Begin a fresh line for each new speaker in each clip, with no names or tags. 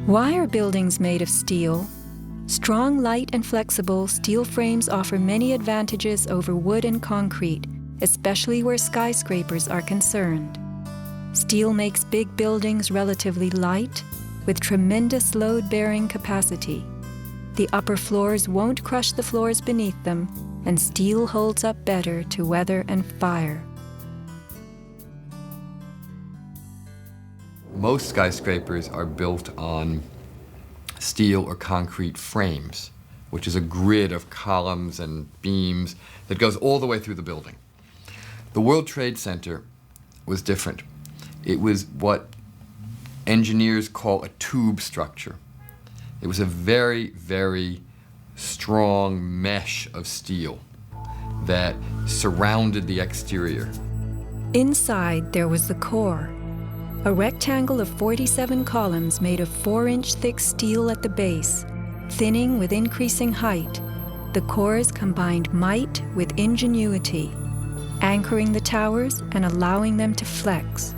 Why are buildings made of steel? Strong, light, and flexible, steel frames offer many advantages over wood and concrete, especially where skyscrapers are concerned. Steel makes big buildings relatively light, with tremendous load-bearing capacity. The upper floors won't crush the floors beneath them, and steel holds up better to weather and fire.
Most skyscrapers are built on steel or concrete frames, which is a grid of columns and beams that goes all the way through the building. The World Trade Center was different. It was what engineers call a tube structure. It was a very, very strong mesh of steel that surrounded the exterior.
Inside, there was the core, a rectangle of 47 columns made of 4-inch thick steel at the base, thinning with increasing height. The cores combined might with ingenuity, anchoring the towers and allowing them to flex.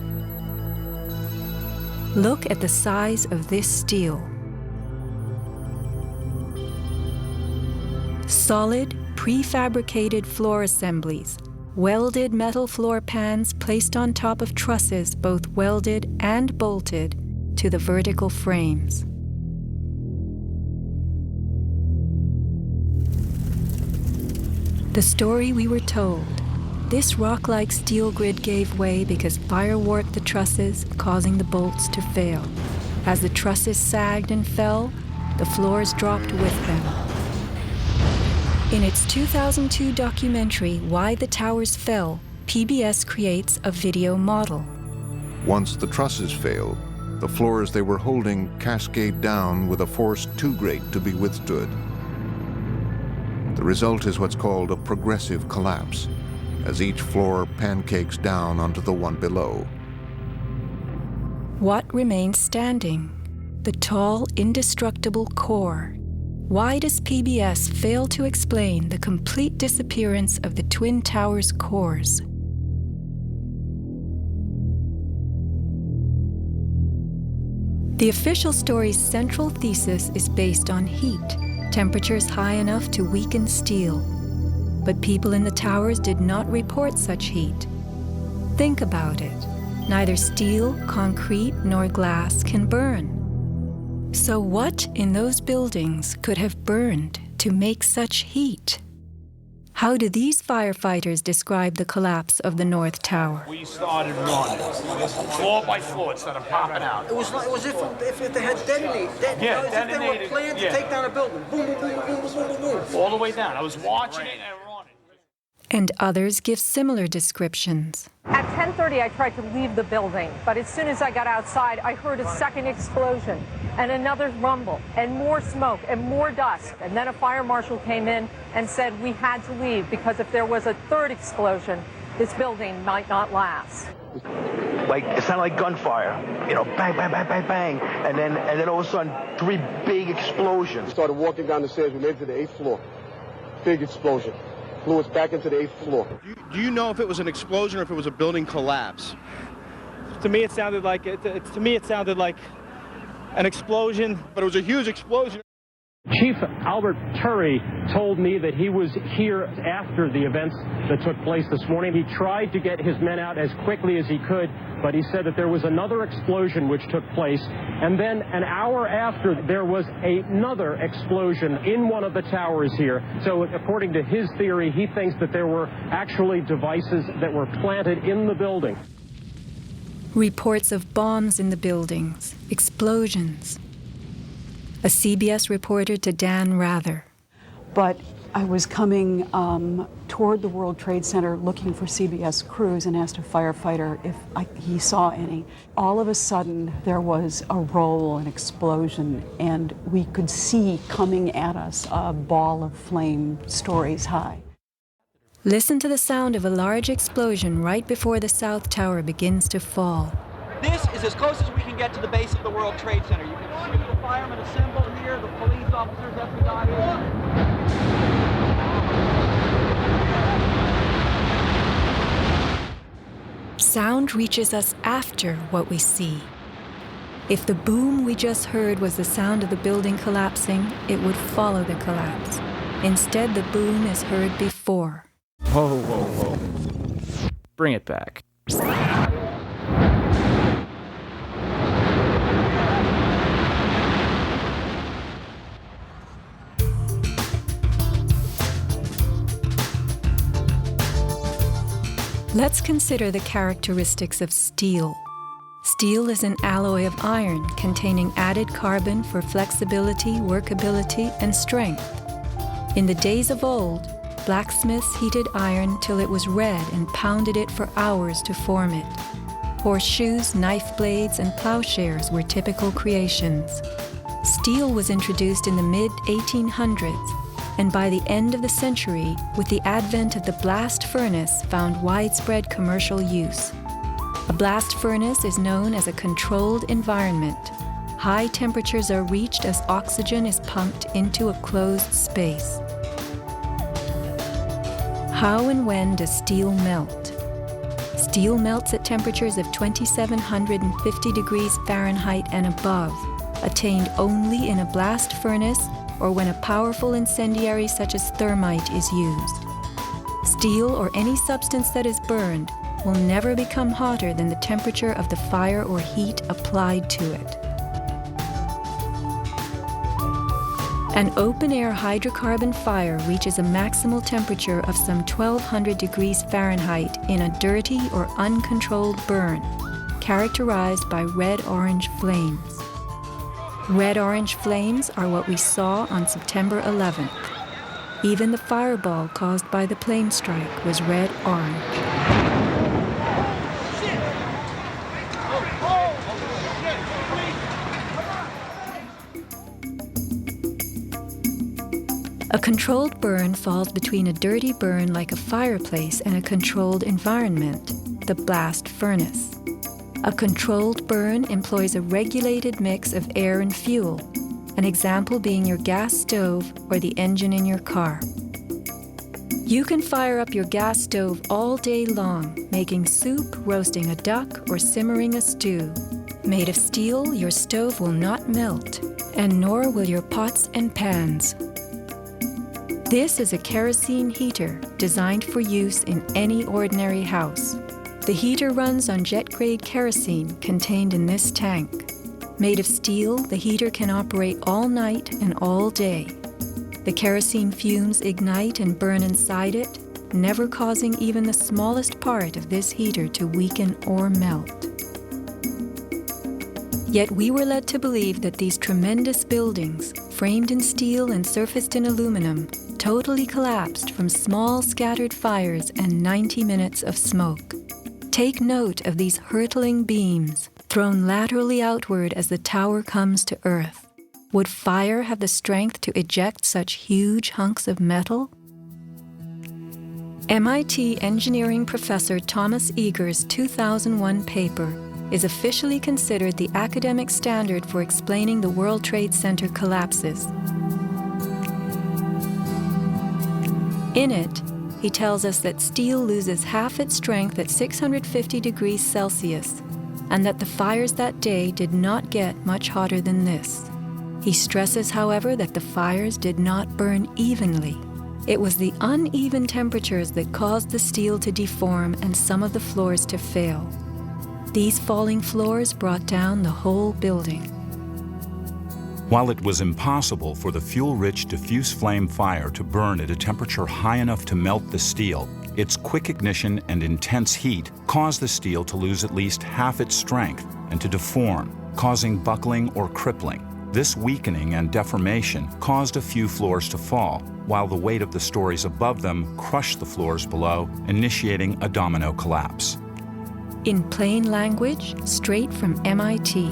Look at the size of this steel. Solid, prefabricated floor assemblies, welded metal floor pans placed on top of trusses both welded and bolted to the vertical frames. The story we were told. This rock-like steel grid gave way because fire warped the trusses, causing the bolts to fail. As the trusses sagged and fell, the floors dropped with them. In its 2002 documentary, Why the Towers Fell, PBS creates a video model.
Once the trusses fail, the floors they were holding cascade down with a force too great to be withstood. The result is what's called a progressive collapse, as each floor pancakes down onto the one below.
What remains standing? The tall, indestructible core. Why does PBS fail to explain the complete disappearance of the Twin Towers' cores? The official story's central thesis is based on heat, temperatures high enough to weaken steel. But people in the towers did not report such heat. Think about it. Neither steel, concrete, nor glass can burn. So what in those buildings could have burned to make such heat? How do these firefighters describe the collapse of the North Tower?
We started running, floor by floor, it started popping out.
It was if they had detonated.
Yeah,
as if they were planning to take down a building. Boom, boom, boom, boom, boom, boom, boom.
All the way down. I was watching it and running.
And others give similar descriptions.
At 10:30, I tried to leave the building, but as soon as I got outside, I heard a second explosion and another rumble and more smoke and more dust. And then a fire marshal came in and said we had to leave because if there was a third explosion, this building might not last.
Like, it sounded like gunfire, you know, bang, bang, bang, bang, bang. And then all of a sudden, 3 big explosions.
Started walking down the stairs, we made it to the 8th floor. Big explosion. Blew us back into the 8th floor.
Do you know if it was an explosion or if it was a building collapse?
To me, it sounded like an explosion.
But it was a huge explosion.
Chief Albert Turry told me that he was here after the events that took place this morning. He tried to get his men out as quickly as he could, but he said that there was another explosion which took place. And then an hour after, there was another explosion in one of the towers here. So according to his theory, he thinks that there were actually devices that were planted in the building.
Reports of bombs in the buildings, explosions. A CBS reporter to Dan Rather.
But I was coming toward the World Trade Center looking for CBS crews and asked a firefighter if he saw any. All of a sudden, there was a roll, an explosion, and we could see coming at us a ball of flame stories high.
Listen to the sound of a large explosion right before the South Tower begins to fall.
This is as close as we can get to the base of the World Trade Center. You can see the firemen assembled here, the police officers, everybody.
Sound reaches us after what we see. If the boom we just heard was the sound of the building collapsing, it would follow the collapse. Instead, the boom is heard before.
Whoa, whoa, whoa. Bring it back.
Let's consider the characteristics of steel. Steel is an alloy of iron containing added carbon for flexibility, workability, and strength. In the days of old, blacksmiths heated iron till it was red and pounded it for hours to form it. Horseshoes, knife blades, and plowshares were typical creations. Steel was introduced in the mid-1800s, and by the end of the century, with the advent of the blast furnace, found widespread commercial use. A blast furnace is known as a controlled environment. High temperatures are reached as oxygen is pumped into a closed space. How and when does steel melt? Steel melts at temperatures of 2750 degrees Fahrenheit and above, attained only in a blast furnace or when a powerful incendiary such as thermite is used. Steel or any substance that is burned will never become hotter than the temperature of the fire or heat applied to it. An open-air hydrocarbon fire reaches a maximal temperature of some 1200 degrees Fahrenheit in a dirty or uncontrolled burn, characterized by red-orange flames. Red-orange flames are what we saw on September 11th. Even the fireball caused by the plane strike was red-orange. A controlled burn falls between a dirty burn like a fireplace and a controlled environment, the blast furnace. A controlled burn employs a regulated mix of air and fuel, an example being your gas stove or the engine in your car. You can fire up your gas stove all day long, making soup, roasting a duck, or simmering a stew. Made of steel, your stove will not melt, and nor will your pots and pans. This is a kerosene heater designed for use in any ordinary house. The heater runs on jet-grade kerosene contained in this tank. Made of steel, the heater can operate all night and all day. The kerosene fumes ignite and burn inside it, never causing even the smallest part of this heater to weaken or melt. Yet we were led to believe that these tremendous buildings, framed in steel and surfaced in aluminum, totally collapsed from small scattered fires and 90 minutes of smoke. Take note of these hurtling beams, thrown laterally outward as the tower comes to earth. Would fire have the strength to eject such huge hunks of metal? MIT engineering professor Thomas Eager's 2001 paper is officially considered the academic standard for explaining the World Trade Center collapses. In it, he tells us that steel loses half its strength at 650 degrees Celsius, and that the fires that day did not get much hotter than this. He stresses, however, that the fires did not burn evenly. It was the uneven temperatures that caused the steel to deform and some of the floors to fail. These falling floors brought down the whole building.
While it was impossible for the fuel-rich diffuse flame fire to burn at a temperature high enough to melt the steel, its quick ignition and intense heat caused the steel to lose at least half its strength and to deform, causing buckling or crippling. This weakening and deformation caused a few floors to fall, while the weight of the stories above them crushed the floors below, initiating a domino collapse.
In plain language, straight from MIT,